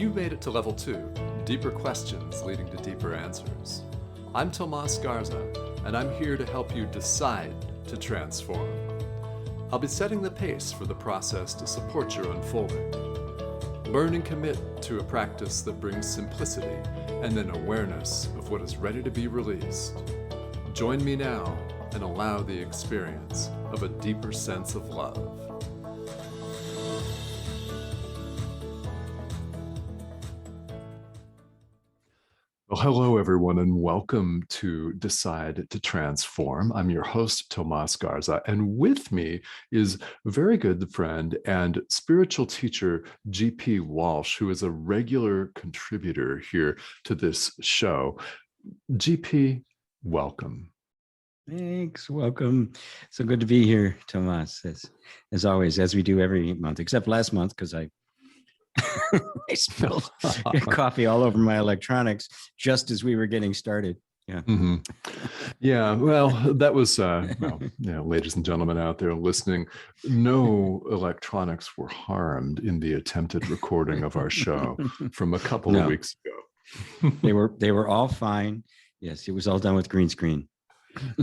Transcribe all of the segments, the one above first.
You made it to level 2, deeper questions leading to deeper answers. I'm Tomas Garza, and I'm here to help you decide to transform. I'll be setting the pace for the process to support your unfolding. Learn and commit to a practice that brings simplicity and an awareness of what is ready to be released. Join me now and allow the experience of a deeper sense of love. Well, hello, everyone, and welcome to Decide to Transform. I'm your host, Tomas Garza, and with me is a very good friend and spiritual teacher, GP Walsh, who is a regular contributor here to this show. GP, welcome. Thanks. Welcome. So good to be here, Tomas, as always, as we do every month, except last month, because I spilled coffee all over my electronics just as we were getting started. Yeah. Mm-hmm. Yeah. Well, that was, ladies and gentlemen out there listening, no electronics were harmed in the attempted recording of our show from a couple of weeks ago. They were all fine. Yes. It was all done with green screen.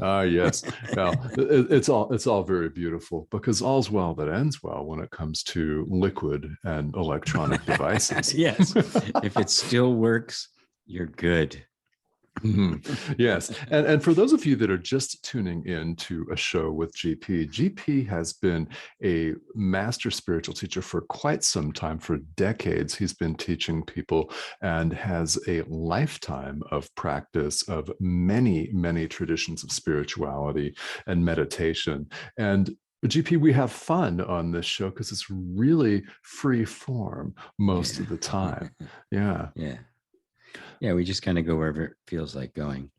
Yes. Well, it's all very beautiful because all's well that ends well when it comes to liquid and electronic devices. Yes. If it still works, you're good. Mm-hmm. Yes. And for those of you that are just tuning in to a show with GP has been a master spiritual teacher for quite some time, for decades. He's been teaching people and has a lifetime of practice of many, many traditions of spirituality and meditation. And GP, we have fun on this show because it's really free form most of the time. Yeah. Yeah. Yeah, we just kind of go wherever it feels like going.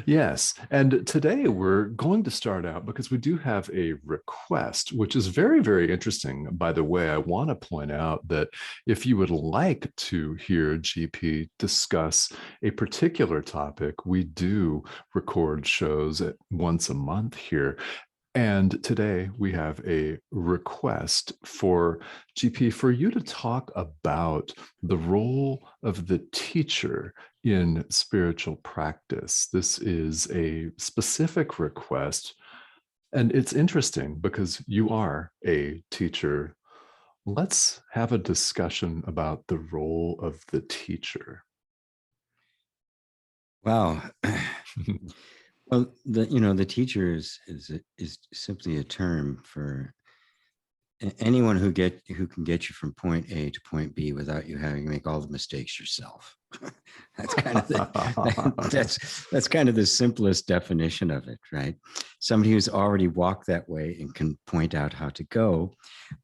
Yes. And today we're going to start out because we do have a request, which is very, very interesting. By the way, I want to point out that if you would like to hear GP discuss a particular topic, we do record shows once a month here. And today we have a request for GP for you to talk about the role of the teacher in spiritual practice. This is a specific request, and it's interesting because you are a teacher. Let's have a discussion about the role of the teacher. Wow. Well, the teacher is simply a term for anyone who can get you from point A to point B without you having to make all the mistakes yourself. That's kind of that's kind of the simplest definition of it, right? Somebody who's already walked that way and can point out how to go,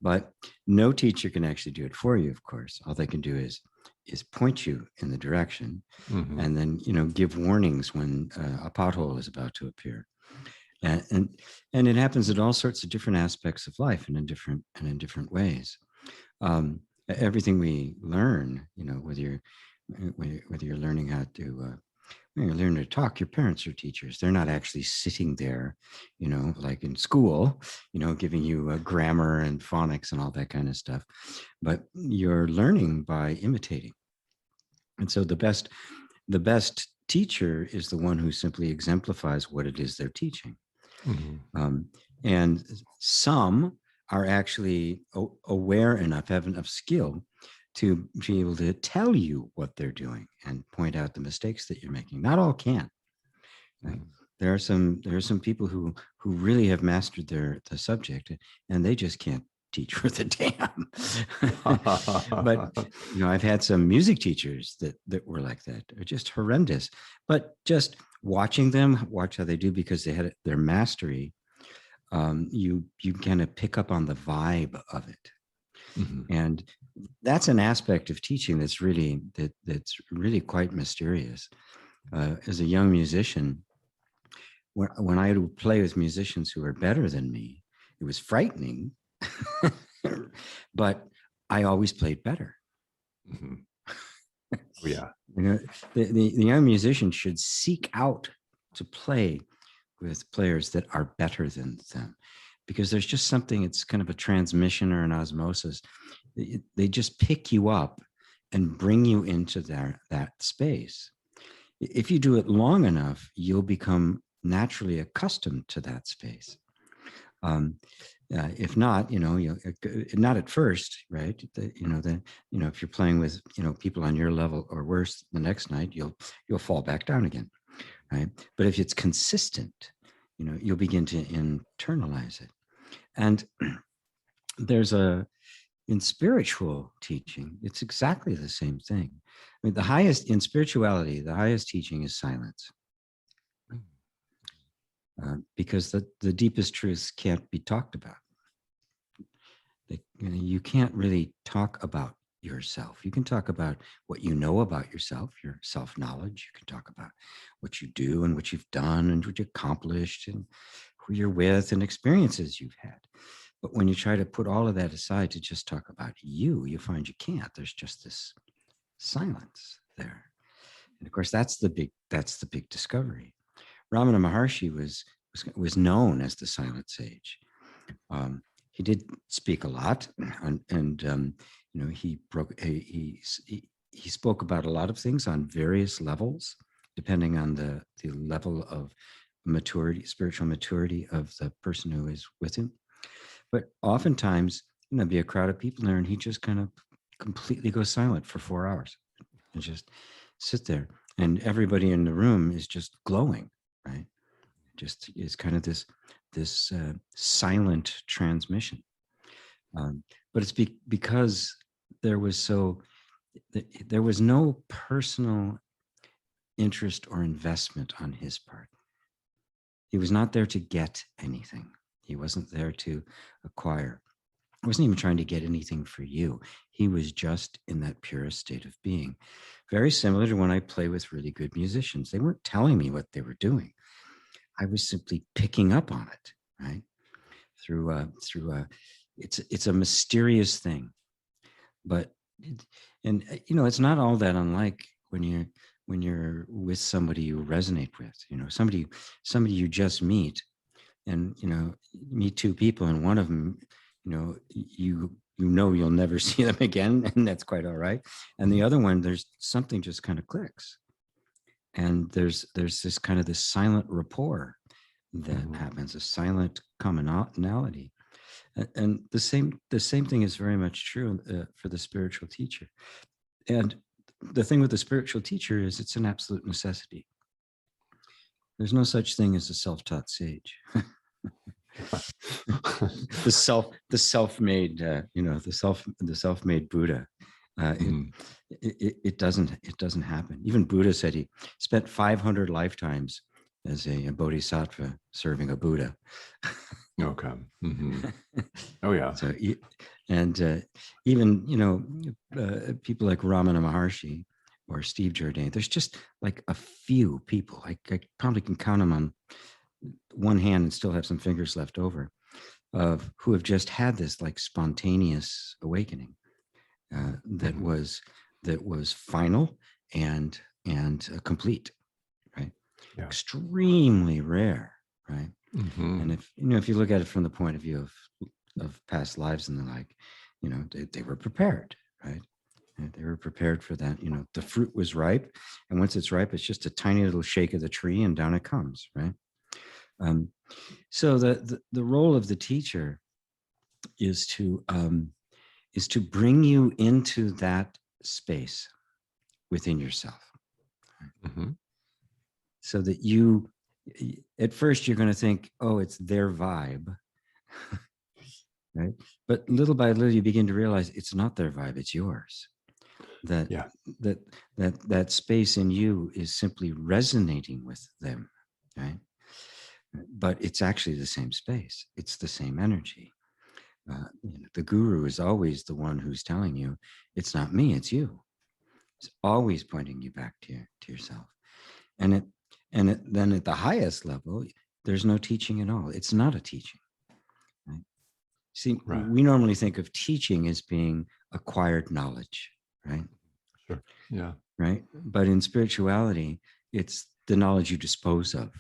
but no teacher can actually do it for you. Of course, all they can do is point you in the direction, and then give warnings when a pothole is about to appear, and it happens in all sorts of different aspects of life and in different ways. Everything we learn, whether you're learning how to when you're learning to talk, your parents are teachers. They're not actually sitting there, like in school, giving you grammar and phonics and all that kind of stuff, but you're learning by imitating. And so the best teacher is the one who simply exemplifies what it is they're teaching. And some are actually aware enough, have enough skill to be able to tell you what they're doing and point out the mistakes that you're making. Not all can. Right? There are some people who really have mastered the subject, and they just can't teach worth a damn. But I've had some music teachers that were like that. They're just horrendous. But just watching them, watch how they do, because they had their mastery, you kind of pick up on the vibe of it. And that's an aspect of teaching that's really quite mysterious. As a young musician, when I would play with musicians who were better than me, it was frightening, but I always played better. Yeah. The young musician should seek out to play with players that are better than them, because there's just something, it's kind of a transmission or an osmosis. They just pick you up and bring you into that space. If you do it long enough, you'll become naturally accustomed to that space. If not, not at first, right? If you're playing with, people on your level or worse, the next night you'll fall back down again, right? But if it's consistent, you'll begin to internalize it. And there's in spiritual teaching, it's exactly the same thing. I mean, in spirituality, the highest teaching is silence. Because the deepest truths can't be talked about. You can't really talk about yourself. You can talk about what you know about yourself, your self-knowledge. You can talk about what you do and what you've done and what you accomplished and who you're with and experiences you've had. But when you try to put all of that aside to just talk about you find you can't. There's just this silence there. And of course, that's the big discovery. Ramana Maharshi was known as the silent sage. He did speak a lot, and he spoke about a lot of things on various levels, depending on the level of maturity, spiritual maturity of the person who is with him. But oftentimes, be a crowd of people there, and he just kind of completely goes silent for 4 hours and just sit there, and everybody in the room is just glowing, right? Just is kind of this silent transmission, but it's because there was no personal interest or investment on his part. He was not there to get anything. He wasn't there to acquire. He wasn't even trying to get anything for you. He was just in that purest state of being. Very similar to when I play with really good musicians. They weren't telling me what they were doing. I was simply picking up on it, right? It's a mysterious thing, but it's not all that unlike when you're with somebody you resonate with, somebody you just meet, and meet two people, and one of them, you'll never see them again, and that's quite all right. And the other one, there's something just kind of clicks. And there's this kind of this silent rapport that happens, a silent commonality. And the same thing is very much true for the spiritual teacher. And the thing with the spiritual teacher is it's an absolute necessity. There's no such thing as a self-taught sage. the self-made Buddha. It doesn't happen. Even Buddha said he spent 500 lifetimes as a bodhisattva serving a Buddha. Okay. Oh yeah. So, and even people like Ramana Maharshi or Steve Jourdain, there's just like a few people. I probably can count them on one hand and still have some fingers left over, of who have just had this like spontaneous awakening that was final and complete, right? Yeah. Extremely rare, right? And if you look at it from the point of view of past lives and the like, they were prepared, right? And they were prepared for that. The fruit was ripe, and once it's ripe, it's just a tiny little shake of the tree, and down it comes, right? So the role of the teacher is to bring you into that space within yourself, so that you, at first, you're going to think, oh, it's their vibe, right? But little by little, you begin to realize it's not their vibe; it's yours. That space in you is simply resonating with them, right? But it's actually the same space. It's the same energy. The guru is always the one who's telling you, it's not me, it's you. It's always pointing you back to yourself. And then at the highest level, there's no teaching at all. It's not a teaching. Right? See, we normally think of teaching as being acquired knowledge, right? Sure. Yeah. Right. But in spirituality, it's the knowledge you dispose of.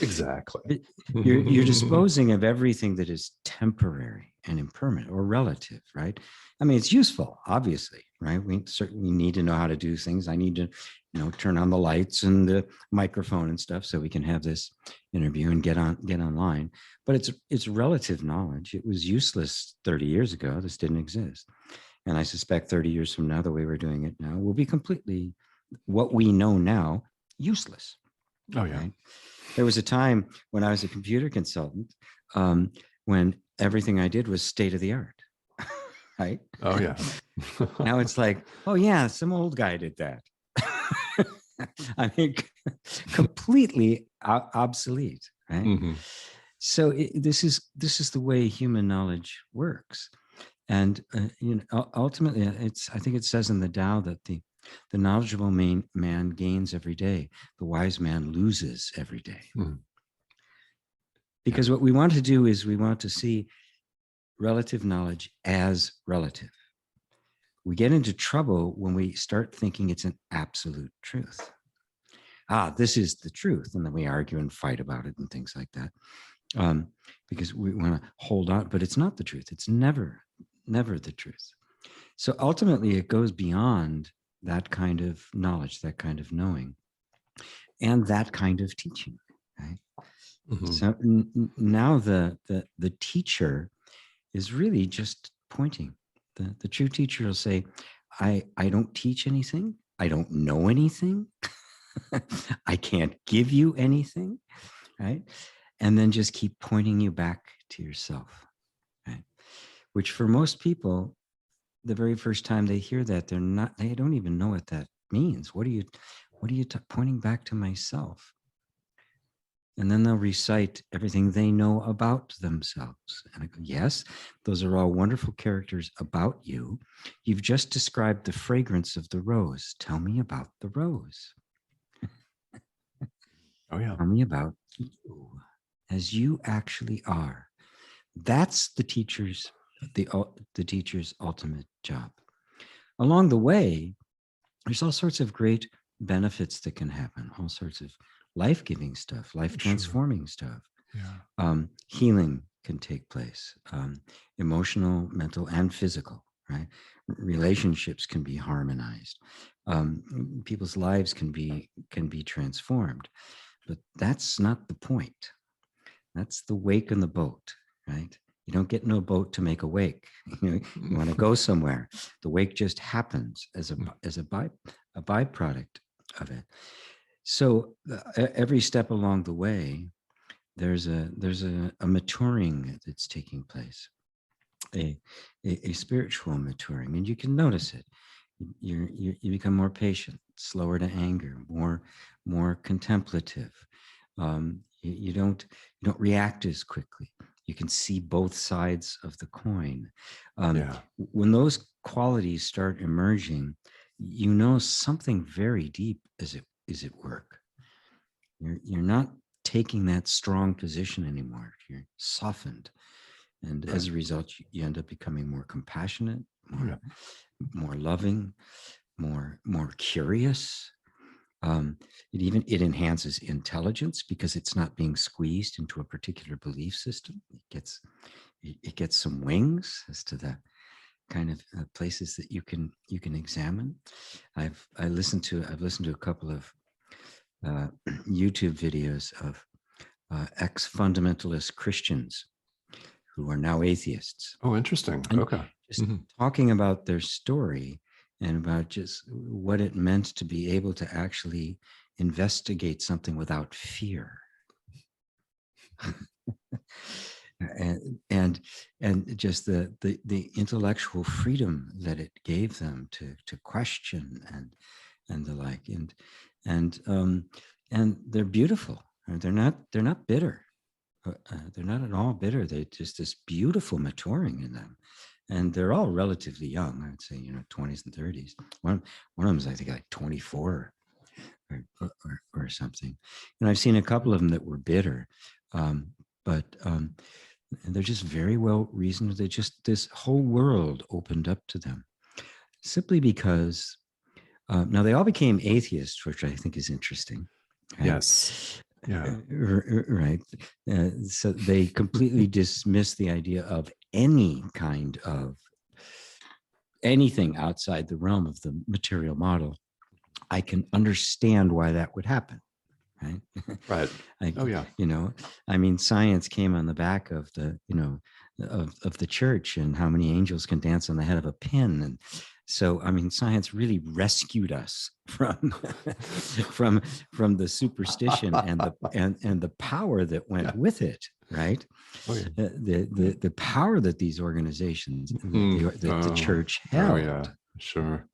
Exactly. It- you're disposing of everything that is temporary and impermanent or relative, right? I mean, it's useful, obviously, right? We certainly need to know how to do things. I need to, turn on the lights and the microphone and stuff so we can have this interview and get online. But it's relative knowledge. It was useless 30 years ago. This didn't exist. And I suspect 30 years from now, the way we're doing it now will be completely what we know now, useless. Oh, yeah. Right? There was a time when I was a computer consultant when everything I did was state of the art, right? Oh, yeah. Now it's like, oh yeah, some old guy did that. I mean, completely obsolete, right? Hmm. So this is the way human knowledge works, and ultimately, I think it says in the Tao that the knowledgeable man gains every day, the wise man loses every day. Hmm. Because what we want to do is we want to see relative knowledge as relative. We get into trouble when we start thinking it's an absolute truth. This is the truth. And then we argue and fight about it and things like that. Because we want to hold on, but it's not the truth. It's never the truth. So ultimately, it goes beyond that kind of knowledge, that kind of knowing, and that kind of teaching. Right? Hmm. So now the teacher is really just pointing. The true teacher will say, I don't teach anything. I don't know anything. I can't give you anything. Right? And then just keep pointing you back to yourself. Right? Which for most people, the very first time they hear that, they don't even know what that means. What are you pointing back to myself? And then they'll recite everything they know about themselves. And I go, yes, those are all wonderful characters about you. You've just described the fragrance of the rose. Tell me about the rose. Oh, yeah. Tell me about you as you actually are. That's the teacher's ultimate job. Along the way, there's all sorts of great benefits that can happen, all sorts of life-giving stuff, Sure. life-transforming stuff. Yeah. Healing can take place, emotional, mental, and physical, right? Relationships can be harmonized. People's lives can be transformed. But that's not the point. That's the wake in the boat, right? You don't get in a boat to make a wake. You want to go somewhere. The wake just happens as a byproduct of it. So every step along the way, there's a maturing that's taking place, a spiritual maturing, and you can notice it. You become more patient, slower to anger, more contemplative. You don't react as quickly. You can see both sides of the coin. Yeah. When those qualities start emerging, you know something very deep is at work. You're not taking that strong position anymore. You're softened, and Right. as a result, you end up becoming more compassionate, Oh, yeah. more loving, more curious. It enhances intelligence because it's not being squeezed into a particular belief system. It gets some wings as to the kind of places that you can examine. I've listened to a couple of YouTube videos of ex-fundamentalist Christians who are now atheists, Oh, interesting. and Okay. just Hmm. talking about their story and about just what it meant to be able to actually investigate something without fear. and just the intellectual freedom that it gave them to question and the like, and they're beautiful. They're not bitter. They're not at all bitter. They just this beautiful maturing in them, and they're all relatively young. I would say 20s and 30s. One of them is I think like 24 or something. And I've seen a couple of them that were bitter, but and they're just very well reasoned. They just this whole world opened up to them simply because now they all became atheists, which I think is interesting. Right? Yes. Yeah. Right. So they completely dismiss the idea of any kind of anything outside the realm of the material model. I can understand why that would happen. Right. Right. I, Oh, yeah. I mean, science came on the back of the, of the church, and how many angels can dance on the head of a pin. And so, I mean, science really rescued us from, from, from the superstition and the power that went Yeah. with it. Right. Oh, yeah. The power that these organizations, Mm. the church Oh, yeah. held, Sure.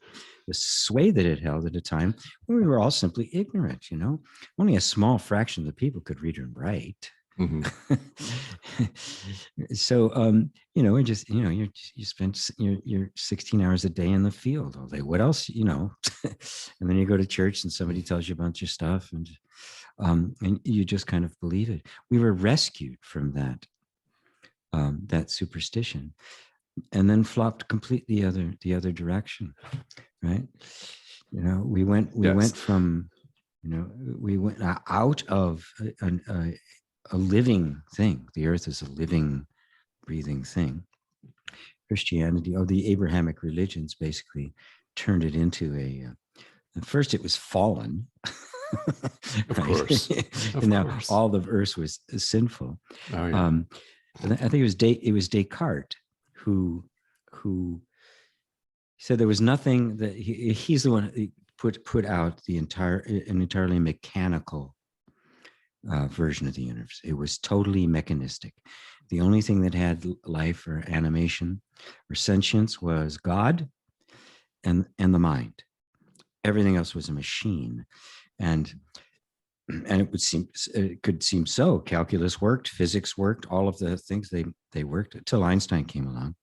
the sway that it held at a time when we were all simply ignorant. Only a small fraction of the people could read and write. Hmm. So, and just, you spend your 16 hours a day in the field all day. What else, and then you go to church and somebody tells you a bunch of stuff, and you just kind of believe it. We were rescued from that superstition, and then flopped completely the other direction. Right. We Yes. went from, we went out of a living thing. The earth is a living, breathing thing. Christianity, the Abrahamic religions basically turned it into at first it was fallen, Of right? course. Of And now course. all of earth was sinful. Oh, yeah. Um, I think it was Descartes who said there was nothing that he's the one who put out an entirely mechanical version of the universe. It was totally mechanistic. The only thing that had life or animation or sentience was God and the mind. Everything else was a machine, and it could seem so. Calculus worked, physics worked, all of the things they worked until Einstein came along,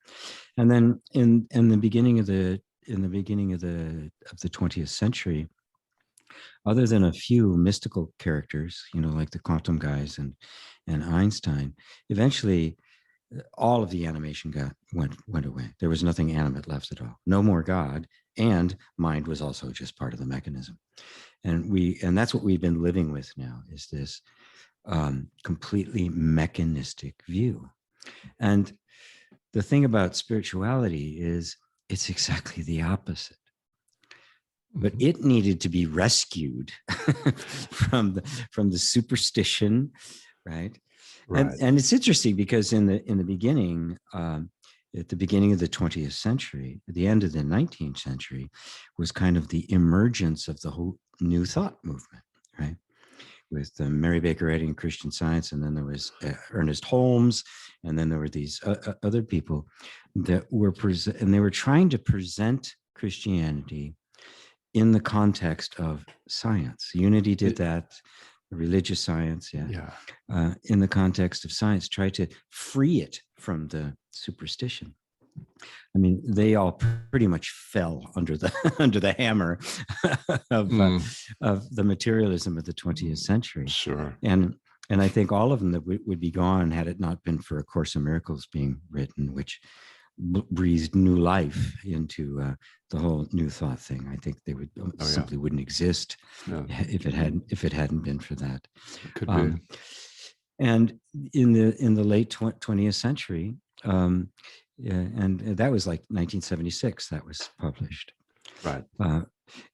and then in the beginning of the 20th century, other than a few mystical characters, like the quantum guys and Einstein, eventually all of the animation went away. There was nothing animate left at all. No more God, and mind was also just part of the mechanism. And that's what we've been living with now, is this completely mechanistic view. And the thing about spirituality is it's exactly the opposite. But Mhm. it needed to be rescued from the superstition, right? Right. And it's interesting because in the beginning, at the beginning of the 20th century, at the end of the 19th century, was kind of the emergence of the whole New Thought movement, right? With Mary Baker Eddy and Christian Science, and then there was Ernest Holmes, and then there were these other people that were and they were trying to present Christianity in the context of science. Unity did that, religious science, yeah. Yeah. In the context of science, try to free it from the superstition. I mean, they all pretty much fell under the under the hammer Mm. of the materialism of the 20th century, Sure. and I think all of them that would be gone had it not been for A Course in Miracles being written, which breathed new life into the whole New Thought thing. I think they would Oh, yeah. simply wouldn't exist Yeah. if it hadn't been for that. It could be. And in the late 20th century, yeah, and that was like 1976 that was published. Right.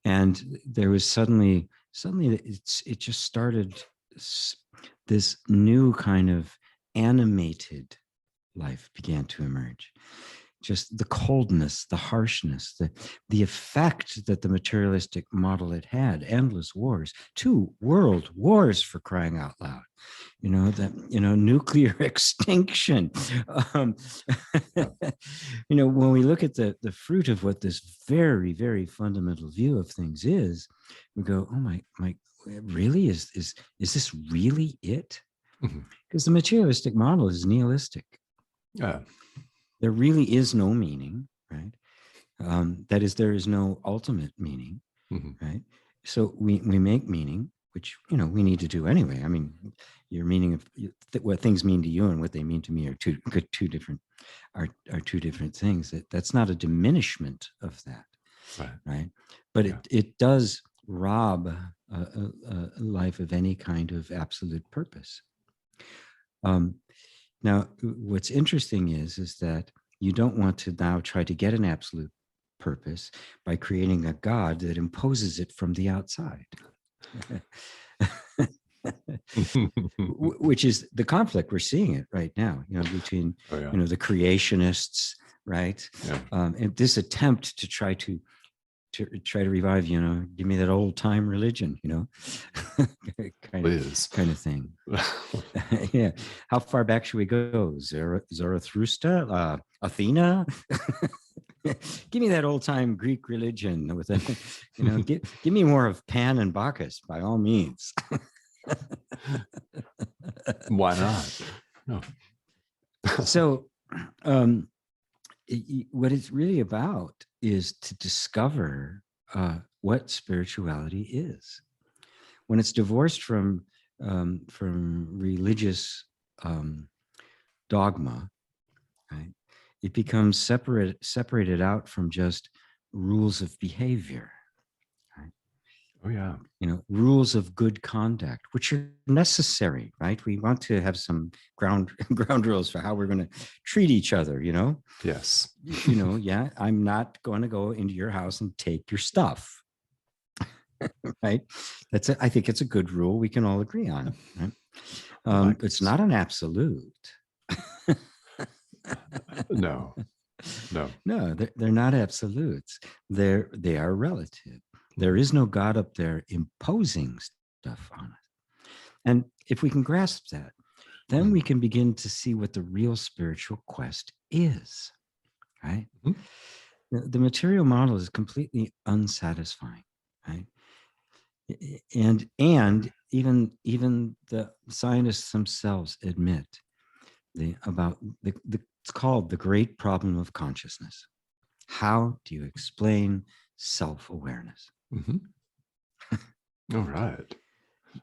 And there was suddenly it just started this new kind of animated life began to emerge. Just the coldness, the harshness, the effect that the materialistic model had, endless wars, 2 world wars, for crying out loud, nuclear extinction. Um, when we look at the fruit of what this very, very fundamental view of things is, we go, oh my, really? Is this really it? Mhm. Because the materialistic model is nihilistic. Yeah. There really is no meaning, right? That is, there is no ultimate meaning, Mhm. right? So we make meaning, which we need to do anyway. I mean, your meaning of what things mean to you and what they mean to me are two different two different things. That's not a diminishment of that, Right. right? But Yeah. it does rob a life of any kind of absolute purpose. Now, what's interesting is that you don't want to now try to get an absolute purpose by creating a God that imposes it from the outside. Which is the conflict we're seeing it right now, between the creationists, right? And this attempt to try to revive, give me that old time religion, kind of thing. Yeah. How far back should we go? Zarathustra, Athena? Give me that old time Greek religion with give me more of Pan and Bacchus by all means. Why not? No. So, what it's really about is to discover what spirituality is. When it's divorced from religious dogma, right? It becomes separated out from just rules of behavior. Oh, yeah. Rules of good conduct, which are necessary, right? We want to have some ground rules for how we're going to treat each other, Yes. Yeah, I'm not going to go into your house and take your stuff, right? I think it's a good rule we can all agree on, right? It's not an absolute. No, they're not absolutes. They are relative. There is no God up there imposing stuff on us. And if we can grasp that, then we can begin to see what the real spiritual quest is, right? The material model is completely unsatisfying, right? And even the scientists themselves admit it's called the great problem of consciousness. How do you explain self-awareness? All right.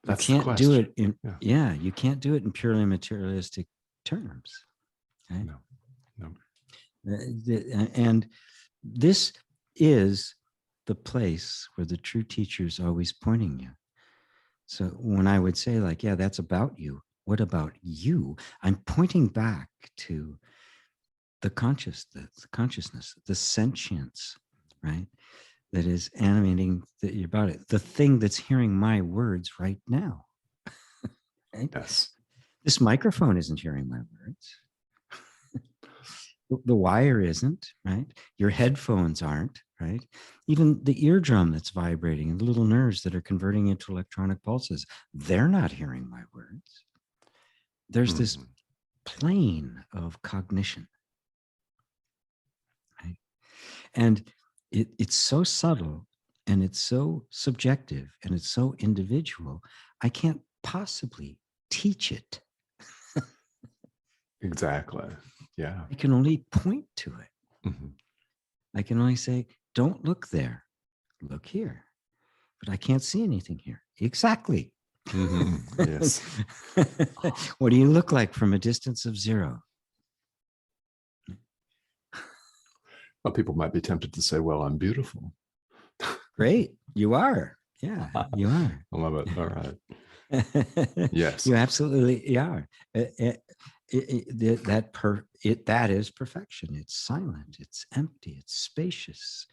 That's you can't do it in you can't do it in purely materialistic terms. Right? No. And this is the place where the true teacher is always pointing you. So when I would say, like, yeah, that's about you, what about you? I'm pointing back to the consciousness, the sentience, right? That is animating your body, the thing that's hearing my words right now. Right? Yes. This microphone isn't hearing my words. The wire isn't, right? Your headphones aren't, right? Even the eardrum that's vibrating and the little nerves that are converting into electronic pulses, they're not hearing my words. There's this plane of cognition, right? And it's so subtle and it's so subjective and it's so individual, I can't possibly teach it. Exactly. Yeah. I can only point to it. I can only say, don't look there, look here. But I can't see anything here. Exactly. Yes. What do you look like from a distance of 0? Well, people might be tempted to say, well, I'm beautiful. Great. You are. Yeah, you are. I love it. All right. Yes. You absolutely are. That is perfection. It's silent. It's empty. It's spacious.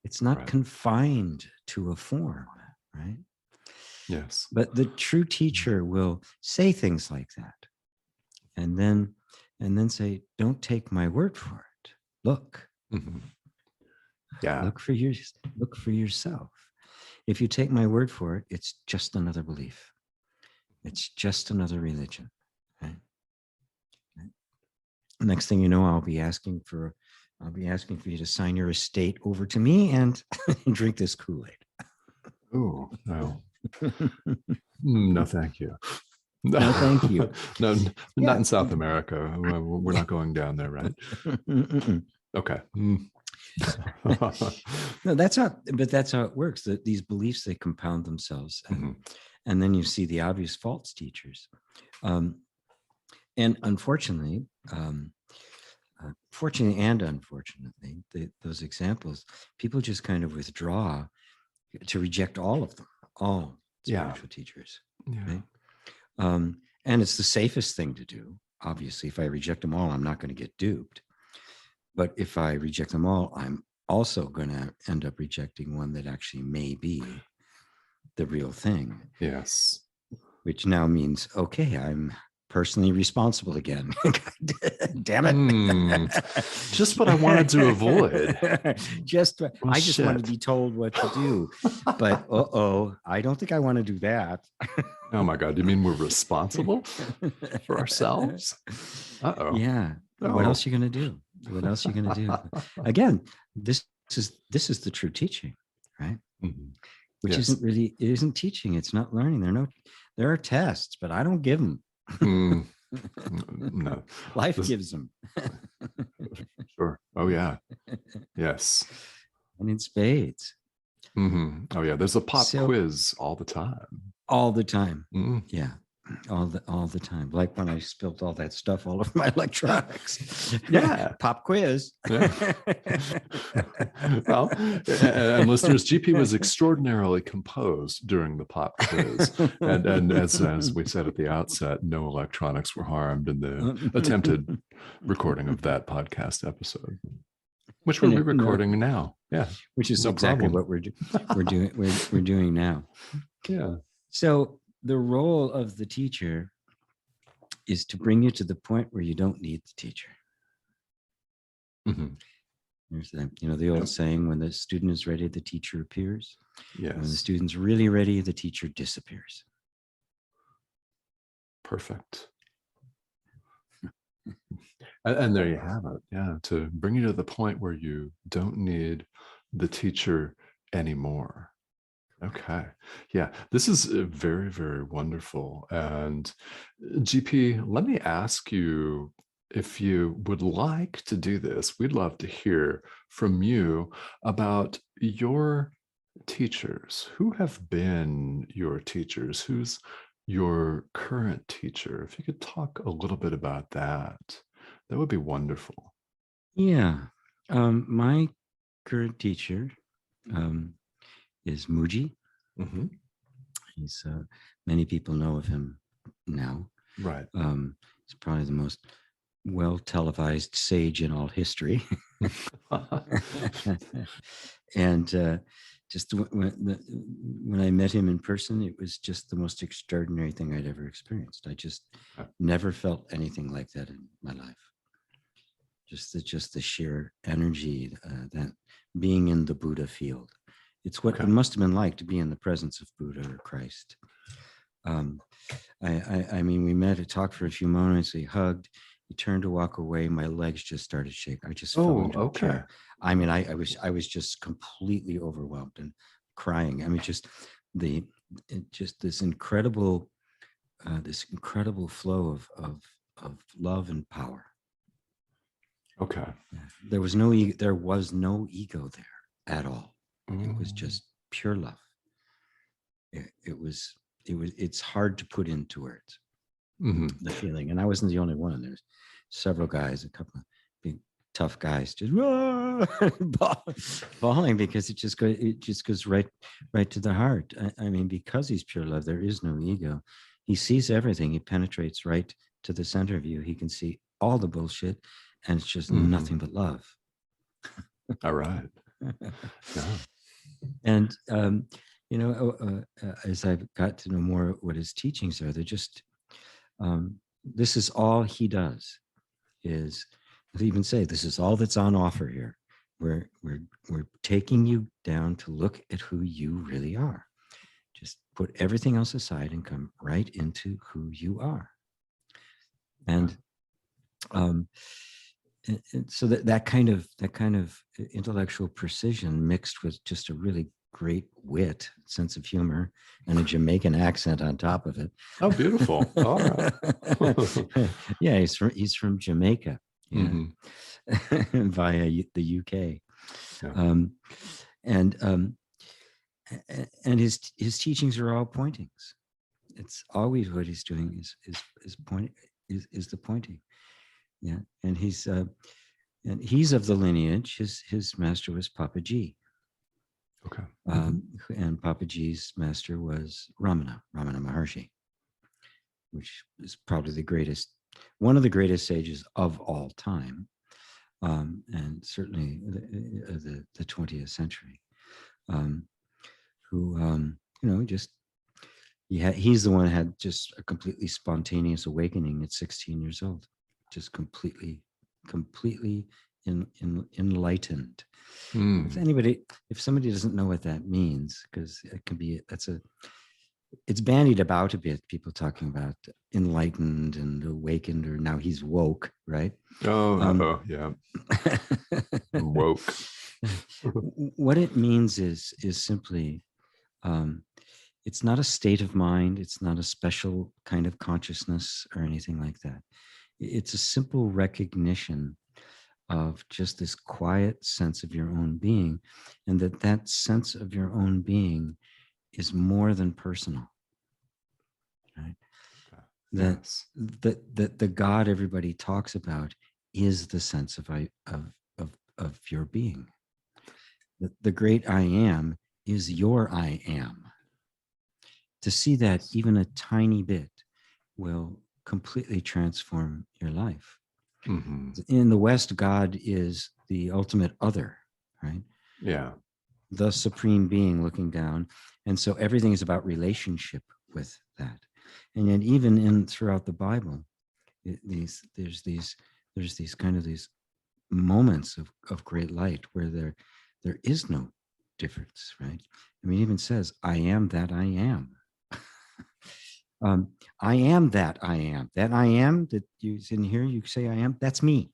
It's not confined to a form, right? Yes. But the true teacher will say things like that, and then say, "Don't take my word for it. Look, yeah, look for yourself. If you take my word for it, it's just another belief. It's just another religion." Right? Next thing you know, I'll be asking for you to sign your estate over to me and drink this Kool-Aid. Oh, no. No, thank you. No, thank you. No, not in South America. We're not going down there, right? Okay. No, that's how it works. That these beliefs, they compound themselves, and then you see the obvious false teachers. And unfortunately, fortunately and unfortunately, those examples, people just kind of withdraw to reject all of them, all Yeah. spiritual teachers, Yeah. right? And it's the safest thing to do. Obviously, if I reject them all, I'm not going to get duped. But if I reject them all, I'm also going to end up rejecting one that actually may be the real thing. Yes. Which now means, okay, I'm personally responsible again. Damn it. Just what I wanted to avoid. I just want to be told what to do. But I don't think I want to do that. Oh my God. You mean we're responsible for ourselves? Uh-oh. Yeah. What else are you going to do? What else are you going to do? Again, this is the true teaching, right? Mm-hmm. Which it isn't teaching. It's not learning. There are tests, but I don't give them. No. Life gives them. Sure. Oh yeah. Yes. And in spades. Mm-hmm. Oh yeah. There's a pop quiz all the time. All the time. Mm-hmm. Yeah. All the time. Like when I spilled all that stuff all over my electronics. Yeah. Pop quiz. Yeah. Well, and listeners, GP was extraordinarily composed during the pop quiz. And as we said at the outset, no electronics were harmed in the attempted recording of that podcast episode, which we're re-recording now. Yeah. Which is exactly what we're doing now. Yeah. So the role of the teacher is to bring you to the point where you don't need the teacher. Mm-hmm. There's the old saying, when the student is ready, the teacher appears. Yes. When the student's really ready, the teacher disappears. Perfect. And there you have it. Yeah. To bring you to the point where you don't need the teacher anymore. Okay. Yeah. This is very, very wonderful. And GP, let me ask you, if you would like to do this, we'd love to hear from you about your teachers. Who have been your teachers? Who's your current teacher? If you could talk a little bit about that, that would be wonderful. Yeah. My current teacher is Muji. Mm-hmm. He's many people know of him now. Right. He's probably the most well televised sage in all history. And just when I met him in person, it was just the most extraordinary thing I'd ever experienced. I just never felt anything like that in my life. Just the sheer energy that being in the Buddha field. It's what it must have been like to be in the presence of Buddha or Christ. I mean, we met, talked for a few moments. We hugged. He turned to walk away. My legs just started shaking. I just fell into a chair. I mean, I was just completely overwhelmed and crying. I mean, just this incredible flow of love and power. Okay. There was no ego there at all. It was just pure love. It's hard to put into words, the feeling. And I wasn't the only one. There's several guys, a couple of big tough guys, just bawling because it just goes right to the heart. I mean, because he's pure love, there is no ego. He sees everything. He penetrates right to the center of you. He can see all the bullshit, and it's just nothing but love. All right. Yeah. And as I've got to know more what his teachings are, they're just this is all he does. Is he'll even say, this is all that's on offer here. We're taking you down to look at who you really are. Just put everything else aside and come right into who you are. And so that kind of intellectual precision mixed with just a really great wit, sense of humor, and a Jamaican accent on top of it. Oh, beautiful! All right. Yeah, he's from Jamaica, yeah, via the UK, yeah. And his teachings are all pointings. It's always what he's doing is pointing, is the pointing. Yeah, and he's of the lineage. His master was Papa G. Okay. And Papaji's master was Ramana Maharshi, which is probably one of the greatest sages of all time, and certainly the 20th century, um, who, just he's the one who had just a completely spontaneous awakening at 16 years old, just completely enlightened. Mm. If somebody doesn't know what that means, because it's bandied about a bit, people talking about enlightened and awakened, or now he's woke, right? Yeah. I'm woke. What it means is simply, it's not a state of mind, it's not a special kind of consciousness or anything like that. It's a simple recognition of just this quiet sense of your own being, and that sense of your own being is more than personal, right? Okay. that Yes. that the God everybody talks about is the sense of your being. The great I am is your I am. To see that even a tiny bit will completely transform your life. Mm-hmm. In the West, God is the ultimate other, right? Yeah. The supreme being looking down. And so everything is about relationship with that. And yet, even throughout the Bible, there's these kind of these moments of great light where there is no difference, right? I mean, it even says, I am that I am. I am that I am. That I am that you in here, you say I am, that's me.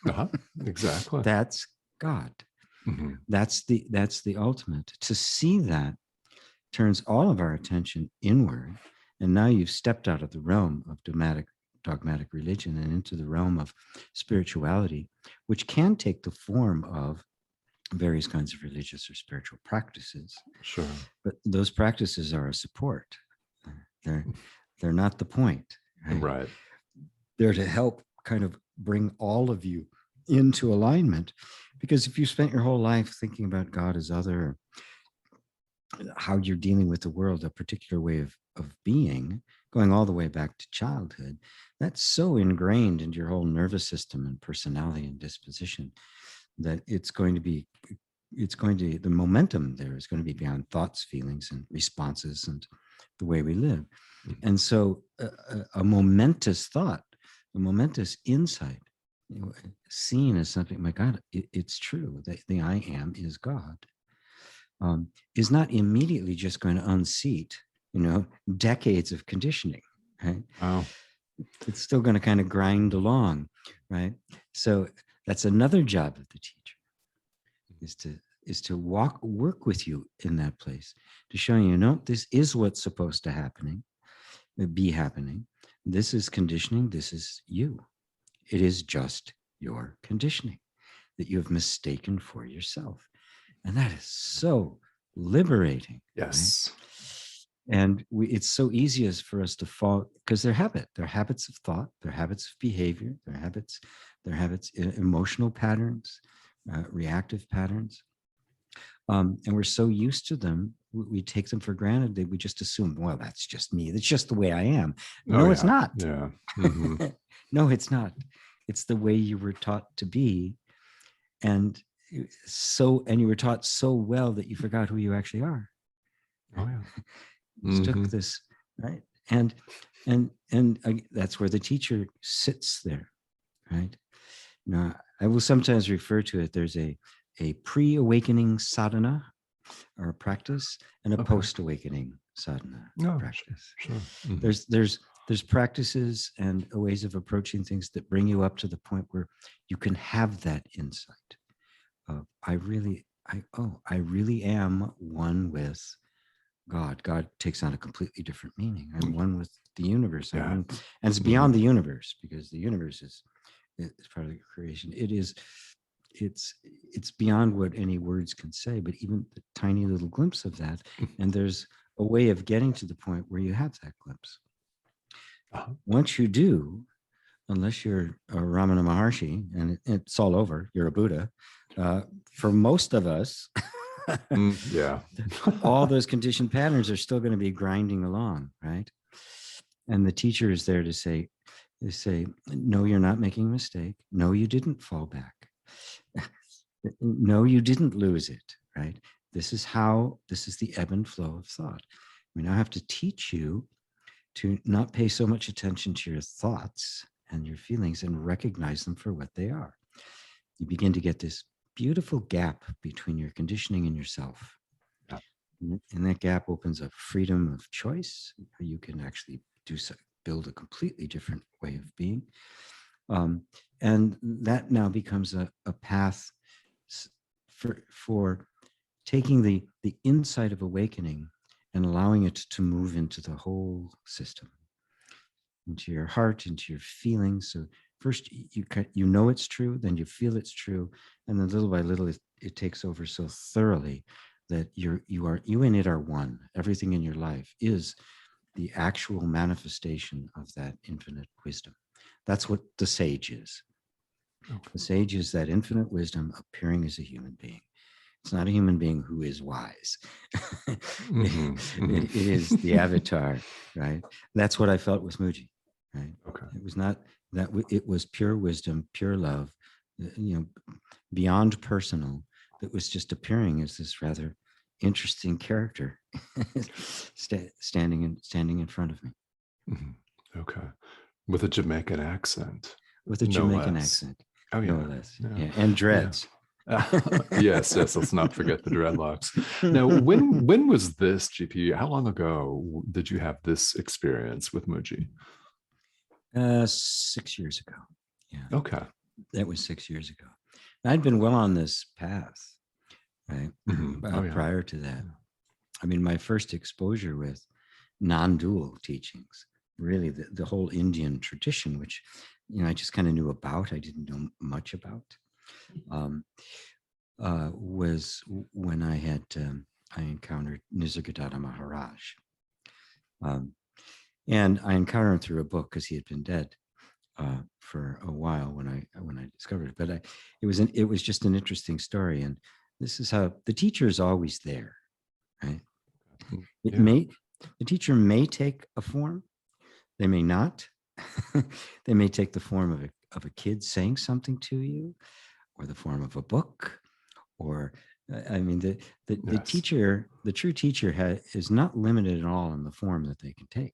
Uh-huh. Exactly. That's God. Mm-hmm. That's the ultimate. To see that turns all of our attention inward. And now you've stepped out of the realm of dogmatic religion and into the realm of spirituality, which can take the form of various kinds of religious or spiritual practices. Sure. But those practices are a support. They're they're not the point, right? Right. They're to help kind of bring all of you into alignment. Because if you spent your whole life thinking about God as other, how you're dealing with the world, a particular way of being, going all the way back to childhood, that's so ingrained into your whole nervous system and personality and disposition that the momentum there is going to be beyond thoughts, feelings, and responses and the way we live. Mm-hmm. And so a momentous thought, a momentous insight, seen as something, my God, it's true that the I am is God, is not immediately just going to unseat, decades of conditioning, right? Wow. It's still going to kind of grind along, right? So that's another job of the teacher, is to work with you in that place, to show you, no, this is what's supposed to be happening. This is conditioning. This is you. It is just your conditioning that you have mistaken for yourself. And that is so liberating. Yes. Right? And it's so easy for us to fall, because they're habits of thought, they're habits of behavior, they're habits, emotional patterns, reactive patterns. And we're so used to them, we take them for granted that we just assume, well, that's just me. That's just the way I am. Oh, No, it's yeah. not. Yeah. Mm-hmm. No, it's not. It's the way you were taught to be. And you were taught so well that you forgot who you actually are. Oh, yeah. Just Mm-hmm. took this, right? And that's where the teacher sits there, right? Now, I will sometimes refer to it. There's a pre-awakening sadhana or practice, and a Okay. post-awakening sadhana Oh, practice. sure. Mm-hmm. There's practices and ways of approaching things that bring you up to the point where you can have that insight of, I really am one with God. God takes on a completely different meaning. I'm one with the universe. Yeah. And it's beyond the universe, because the universe is part of the creation. It's beyond what any words can say, but even the tiny little glimpse of that. And there's a way of getting to the point where you have that glimpse. Uh-huh. Once you do, unless you're a Ramana Maharshi and it's all over, you're a Buddha. For most of us, Yeah. All those conditioned patterns are still going to be grinding along, right? And the teacher is there to say, no, you're not making a mistake. No, you didn't fall back. No, you didn't lose it, right? This is the ebb and flow of thought. We now have to teach you to not pay so much attention to your thoughts and your feelings and recognize them for what they are. You begin to get this beautiful gap between your conditioning and yourself. Yeah. And that gap opens up freedom of choice. You can actually build a completely different way of being. And that now becomes a path for taking the insight of awakening and allowing it to move into the whole system, into your heart, into your feelings. So first you know it's true, then you feel it's true, and then little by little it takes over so thoroughly that you and it are one. Everything in your life is the actual manifestation of that infinite wisdom. That's what the sage is. Okay. The sage is that infinite wisdom appearing as a human being. It's not a human being who is wise. It is the avatar, right? That's what I felt with Muji, right? Okay. It was not that it was pure wisdom, pure love, beyond personal, that was just appearing as this rather interesting character standing in front of me. Okay. With a Jamaican accent. With a No Jamaican less. accent. Oh, yeah. No less. Yeah. And dreads. Yes, let's not forget the dreadlocks. Now, when was this, GP? How long ago did you have this experience with Muji? 6 years ago. Yeah. Okay. That was 6 years ago. I'd been well on this path, right? Oh, yeah. Prior to that. I mean, my first exposure with non-dual teachings, really the whole Indian tradition, which, I just kind of knew about, I didn't know much about, was when I encountered Nisargadatta Maharaj. And I encountered him through a book because he had been dead for a while when I discovered it. But it was just an interesting story. And this is how the teacher is always there, right? The teacher may take a form, they may not. They may take the form of a kid saying something to you, or the form of a book, or the teacher, the true teacher is not limited at all in the form that they can take.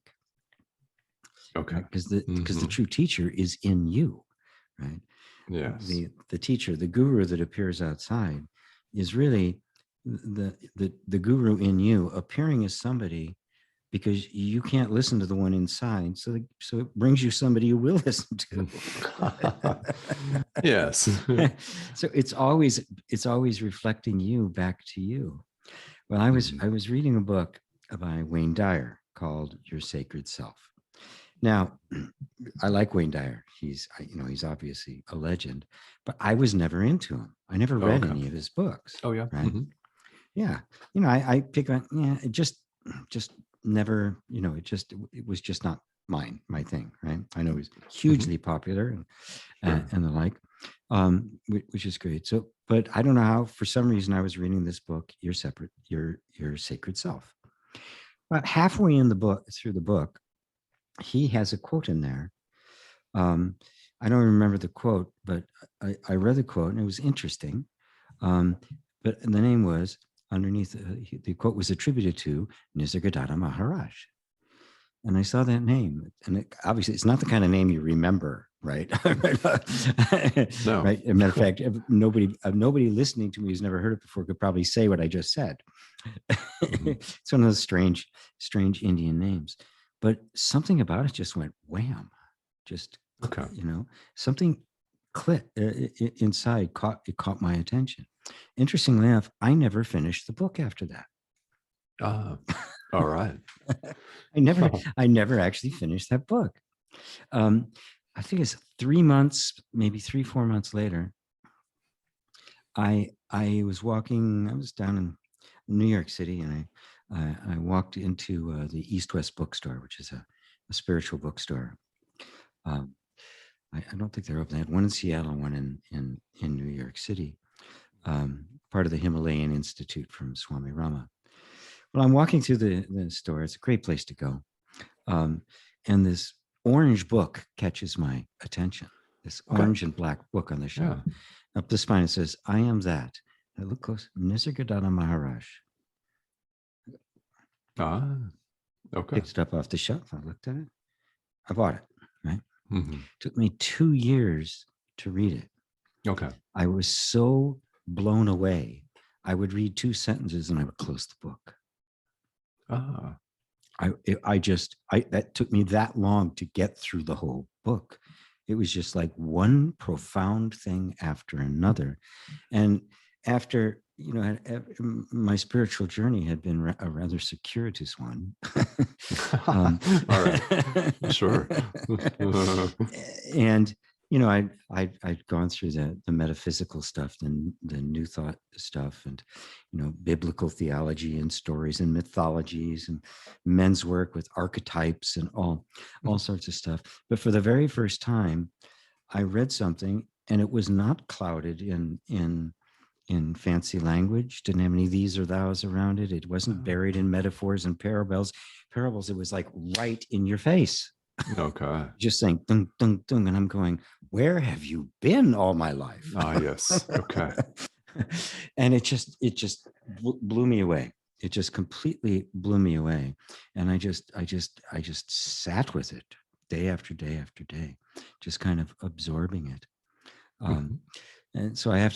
Okay. Because the true teacher is in you, right? Yes. The teacher, the guru that appears outside, is really the guru in you appearing as somebody, because you can't listen to the one inside. So it brings you somebody you will listen to. Yes. So it's always reflecting you back to you. Well, I was reading a book by Wayne Dyer called Your Sacred Self. Now, I like Wayne Dyer. He's obviously a legend, but I was never into him. I never read any of his books. Oh, yeah. Right. Yeah. I pick on, it just never, it was just not my thing. Right. I know he's hugely popular and the like, which is great. So, but I don't know how, for some reason I was reading this book, Your Sacred Self. About halfway through the book, he has a quote in there. I don't remember the quote, but I read the quote and it was interesting. But the name was underneath, the quote was attributed to Nisargadatta Maharaj. And I saw that name, and obviously it's not the kind of name you remember, right? No. Right. As a matter of fact, nobody listening to me who's never heard it before could probably say what I just said. It's one of those strange Indian names, but something about it just went wham. Just something clicked inside. Caught my attention. Interestingly enough, I never finished the book after that. All right. I never actually finished that book. I think it's 3 months, maybe 3-4 months later. I was down in New York City, and I walked into the East West bookstore, which is a spiritual bookstore. I don't think they're open. They had one in Seattle, one in New York City. part of the Himalayan Institute from Swami Rama. Well, I'm walking through the store. It's a great place to go. And this orange book catches my attention. This orange and black book on the shelf. Yeah. Up the spine, it says, I am that. I look close. Nisargadatta Maharaj. Ah, okay. Picked it up off the shelf. I looked at it. I bought it, right? Mm-hmm. Took me 2 years to read it. Okay. I was so blown away. I would read 2 sentences and I would close the book. Ah. That took me that long to get through the whole book. It was just like one profound thing after another. And after, my spiritual journey had been a rather circuitous one. All right. Sure. And, I'd gone through the metaphysical stuff, the New Thought stuff, and, biblical theology and stories and mythologies and men's work with archetypes and all sorts of stuff. But for the very first time, I read something, and it was not clouded in fancy language, didn't have any these or thous around it. It wasn't buried in metaphors and parables. It was like right in your face. Okay. Just saying, dung, dung, dung. And I'm going, where have you been all my life? Ah, yes. Okay. And it just blew me away. It just completely blew me away. And I just sat with it day after day after day, just kind of absorbing it. And so I have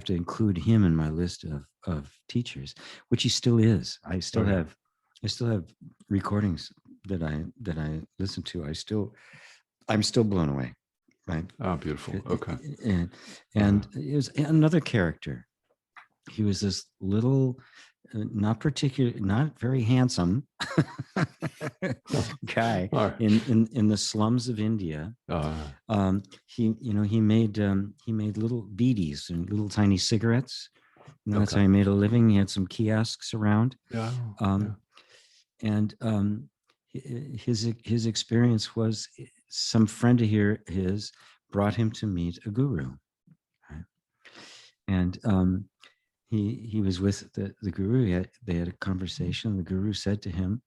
to include him in my list of teachers, which he still is. I still have recordings that I listen to. I'm still blown away. Right. Oh, beautiful. Okay. And it was another character. He was this little, not very handsome guy in the slums of India. He made little beedies and little tiny cigarettes. That's how he made a living. He had some kiosks around. And his experience was some friend of his brought him to meet a guru, right? And he was with the guru. They had a conversation. The guru said to him,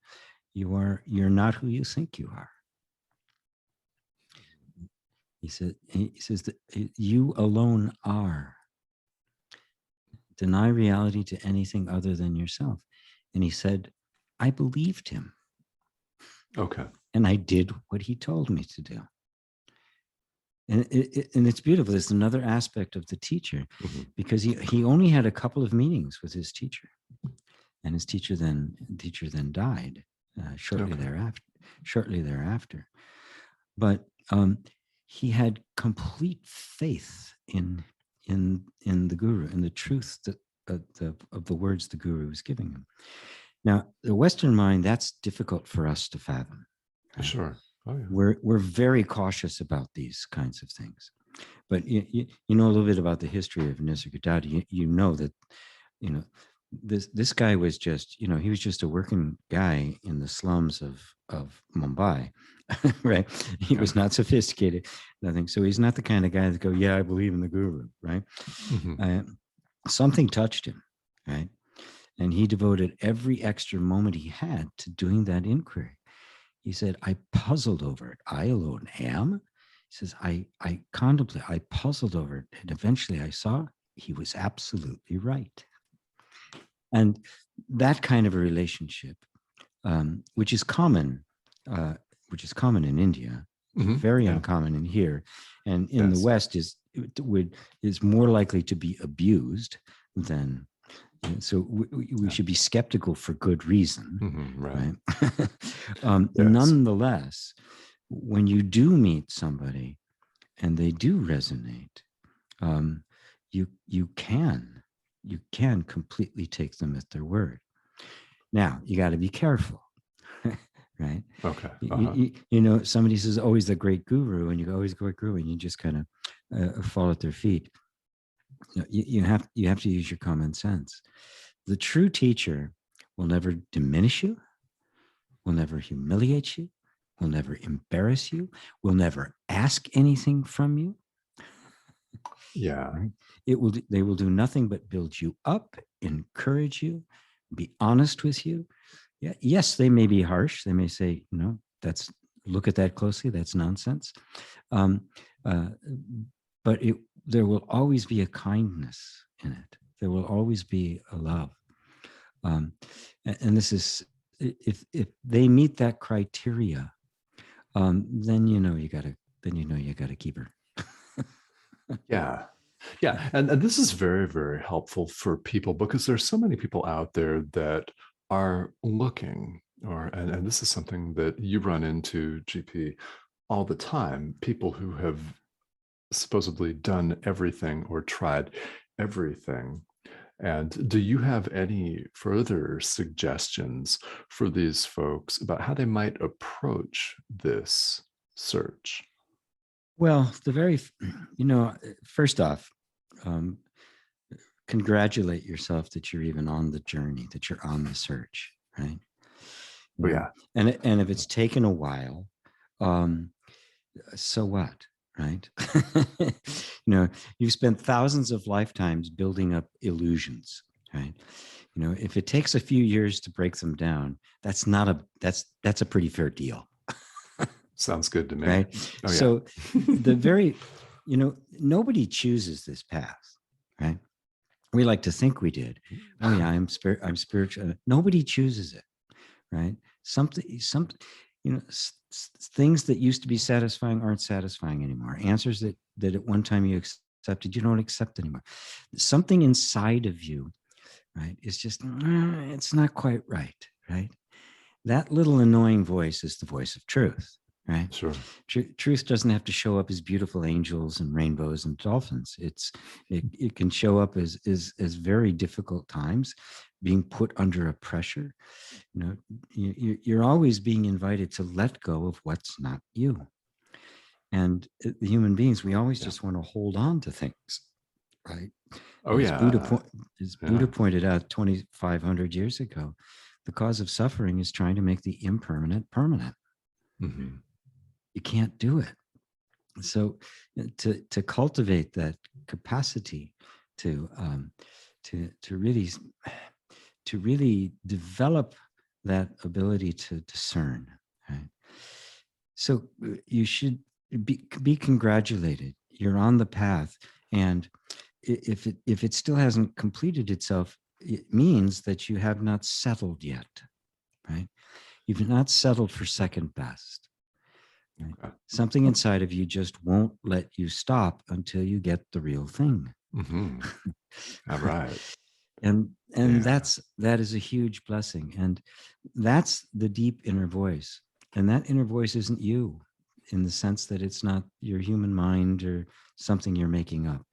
"You're not who you think you are." He says that you alone are. Deny reality to anything other than yourself. And he said, I believed him. Okay. And I did what he told me to do. And it's beautiful. There's another aspect of the teacher, because he only had a couple of meetings with his teacher, and his teacher then died shortly thereafter. But he had complete faith in the guru, in the truth of the words the guru was giving him. Now, the Western mind, that's difficult for us to fathom. Right? Sure. Oh, yeah. We're very cautious about these kinds of things. But you know a little bit about the history of Nisargadatta. You know that, this guy was just, he was just a working guy in the slums of Mumbai, right? He was not sophisticated, nothing. So he's not the kind of guy that go, yeah, I believe in the guru, right? Something touched him, right? And he devoted every extra moment he had to doing that inquiry. He said, I puzzled over it. I alone am. He says, I contemplated, I puzzled over it. And eventually I saw he was absolutely right. And that kind of a relationship, which is common in India, very uncommon in here, and in the West is more likely to be abused than. So we should be skeptical for good reason, right? Nonetheless, when you do meet somebody and they do resonate, you can completely take them at their word. Now, you got to be careful, right? Okay. Somebody says, oh, he's the great guru, and you go, oh, he's a great guru, and you just kind of fall at their feet. You have to use your common sense. The true teacher will never diminish you, will never humiliate you, will never embarrass you, will never ask anything from you. Yeah. Right? They will do nothing but build you up, encourage you, be honest with you. Yeah, yes, they may be harsh. They may say, that's look at that closely. That's nonsense. Um, uh, but there will always be a kindness in it. There will always be a love. And this is, if they meet that criteria, then you gotta keep her. Yeah. Yeah. And this is very, very helpful for people because there's so many people out there that are looking, and this is something that you run into, GP, all the time. People who have supposedly done everything or tried everything. And do you have any further suggestions for these folks about how they might approach this search? Well, first off, um, congratulate yourself that you're even on the journey, that you're on the search, right? Oh, yeah. And if it's taken a while, um, so what, right? You've spent thousands of lifetimes building up illusions, right? If it takes a few years to break them down, that's a pretty fair deal. Sounds good to me. Right. Oh, yeah. So nobody chooses this path, right? We like to think we did. Oh yeah, I'm spiritual. Nobody chooses it, right? Things that used to be satisfying aren't satisfying anymore. Answers that at one time you accepted, you don't accept anymore. Something inside of you, right, is just, it's not quite right, right? That little annoying voice is the voice of truth, right? Sure. Truth doesn't have to show up as beautiful angels and rainbows and dolphins. It can show up as very difficult times, being put under a pressure. You're always being invited to let go of what's not you. And the human beings, we always just want to hold on to things, right? Oh, yeah. As Buddha Yeah. pointed out 2,500 years ago, the cause of suffering is trying to make the impermanent permanent. Mm-hmm. You can't do it. So to cultivate that capacity to really develop that ability to discern, right? So you should be congratulated. You're on the path, and if it still hasn't completed itself, it means that you have not settled yet, right? You've not settled for second best. Right? Okay. Something inside of you just won't let you stop until you get the real thing. Mm-hmm. All right. and Yeah. that is a huge blessing, and that's the deep inner voice. And that inner voice isn't you, in the sense that it's not your human mind or something you're making up.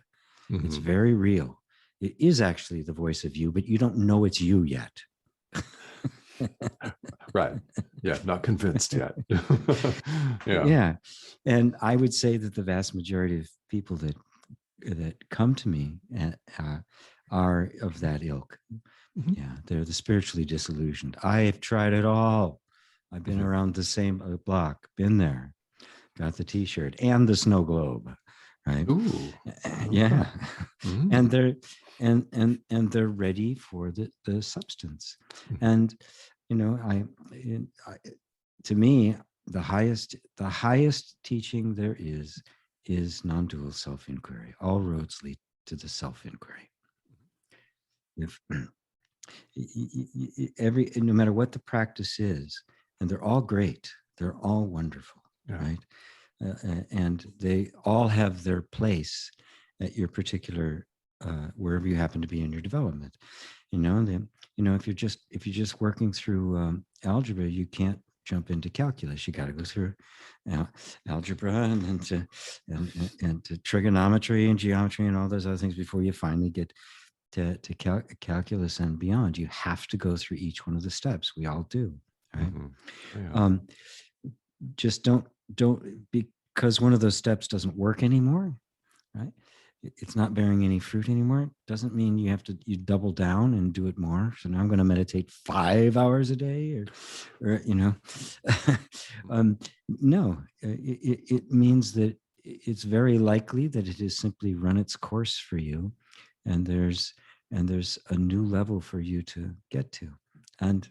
It's Mm-hmm. very real. It is actually the voice of you, but you don't know it's you yet. Right. Yeah. Not convinced yet. Yeah. Yeah. And I would say that the vast majority of people that come to me are of that ilk. Mm-hmm. Yeah, they're the spiritually disillusioned. I have tried it all. I've been Mm-hmm. around the same block, been there, got the T-shirt and the snow globe, right? Ooh. Okay. Yeah, and Mm-hmm. they're ready for the substance. Mm-hmm. And I to me, the highest teaching there is non-dual self-inquiry. All roads lead to the self-inquiry. If no matter what the practice is, and they're all great, they're all wonderful, Yeah. right? And they all have their place at your particular wherever you happen to be in your development. And then, if you're just working through algebra, you can't jump into calculus. You got to go through algebra and then and to trigonometry and geometry and all those other things before you finally get to calculus and beyond. You have to go through each one of the steps. We all do, right? Mm-hmm. Yeah. Just don't because one of those steps doesn't work anymore, right? It's not bearing any fruit anymore. Doesn't mean you double down and do it more. So now I'm going to meditate 5 hours a day, or no. It means that it's very likely that it has simply run its course for you, and there's a new level for you to get to, and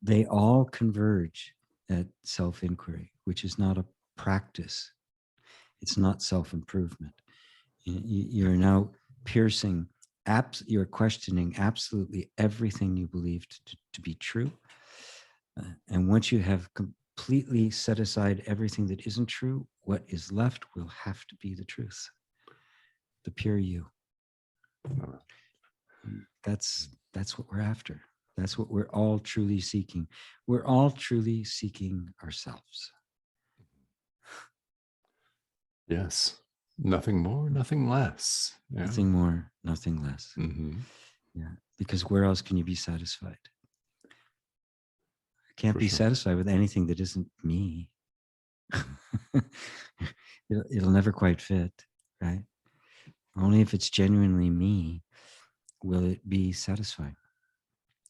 they all converge at self-inquiry, which is not a practice. It's not self-improvement. You're now piercing, you're questioning absolutely everything you believed to be true. And once you have completely set aside everything that isn't true, what is left will have to be the truth, the pure you. That's what we're after. That's what we're all truly seeking. We're all truly seeking ourselves. Yes. Nothing more, nothing less. Yeah. Nothing more, nothing less. Mm-hmm. Yeah. Because where else can you be satisfied? I can't be satisfied with anything that isn't me. It'll never quite fit, right? Only if it's genuinely me will it be satisfying.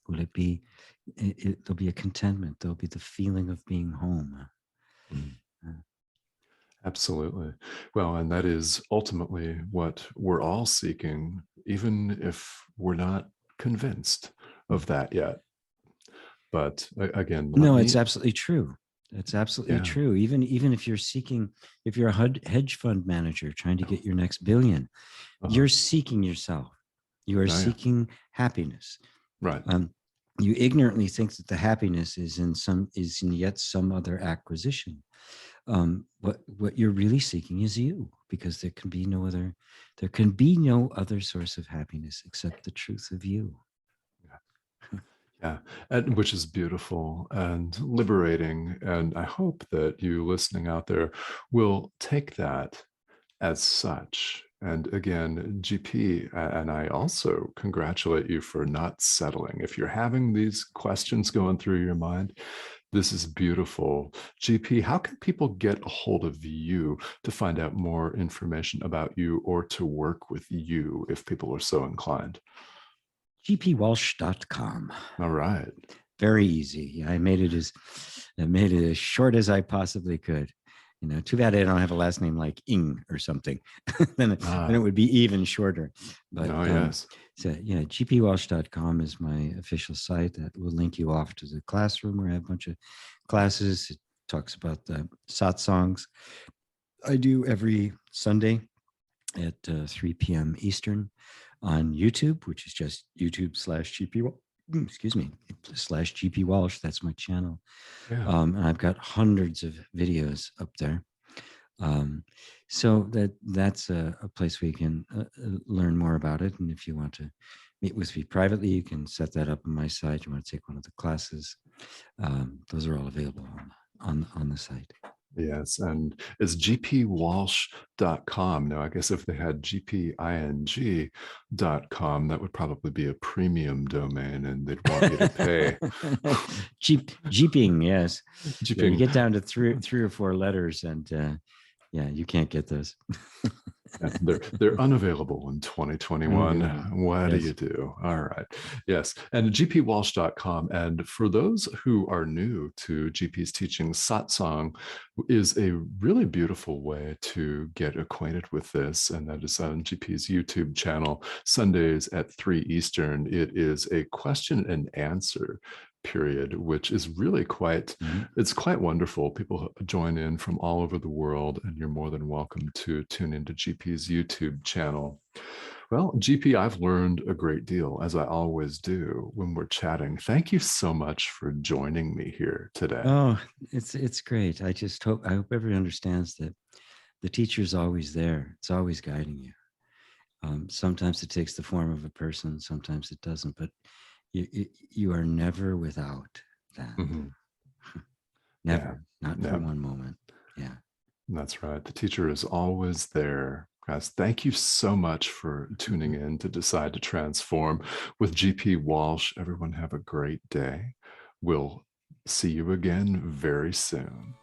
Will it be, there'll be a contentment. There'll be the feeling of being home. Absolutely. Well, and that is ultimately what we're all seeking, even if we're not convinced of that yet. But again, no, it's absolutely true. It's absolutely true. Even if you're seeking, if you're a hedge fund manager trying to get your next billion, you're seeking yourself. You are seeking happiness. Right. You ignorantly think that the happiness is in yet some other acquisition. What you're really seeking is you, because there can be no other source of happiness except the truth of you. Yeah, and which is beautiful and liberating. And I hope that you listening out there will take that as such. And again, GP, and I also congratulate you for not settling. If you're having these questions going through your mind, this is beautiful. GP, how can people get a hold of you to find out more information about you or to work with you if people are so inclined? gpwalsh.com. All right. Very easy. I made it as short as I possibly could. Too bad I don't have a last name like Ing or something. then it would be even shorter. But yes. So gpwalsh.com is my official site that will link you off to the classroom where I have a bunch of classes. It talks about the satsangs I do every Sunday at 3 p.m. Eastern on YouTube, which is just YouTube/GP. Excuse me, /GP Walsh. That's my channel. Yeah. And I've got hundreds of videos up there. So that's a place where you can learn more about it. And if you want to meet with me privately, you can set that up on my site. You want to take one of the classes. Those are all available on the site. Yes, and it's gpwalsh.com. Now, I guess if they had gping.com, that would probably be a premium domain and they'd want you to pay. Jeeping, yes. Jeeping. Yeah, you get down to three or four letters and you can't get those. They're unavailable in 2021. What do you do? All right. Yes. And gpwalsh.com. And for those who are new to GP's teaching, satsang is a really beautiful way to get acquainted with this. And that is on GP's YouTube channel, Sundays at 3 Eastern. It is a question and answer period, which is really it's quite wonderful. People join in from all over the world, and you're more than welcome to tune into GP's YouTube channel. Well, GP, I've learned a great deal, as I always do when we're chatting. Thank you so much for joining me here today. Oh, it's great. I hope everyone understands that the teacher's always there. It's always guiding you. Sometimes it takes the form of a person, sometimes it doesn't, but you are never without that. Never, not for one moment. Yeah. That's right. The teacher is always there. Guys, thank you so much for tuning in to Decide to Transform with GP Walsh. Everyone have a great day. We'll see you again very soon.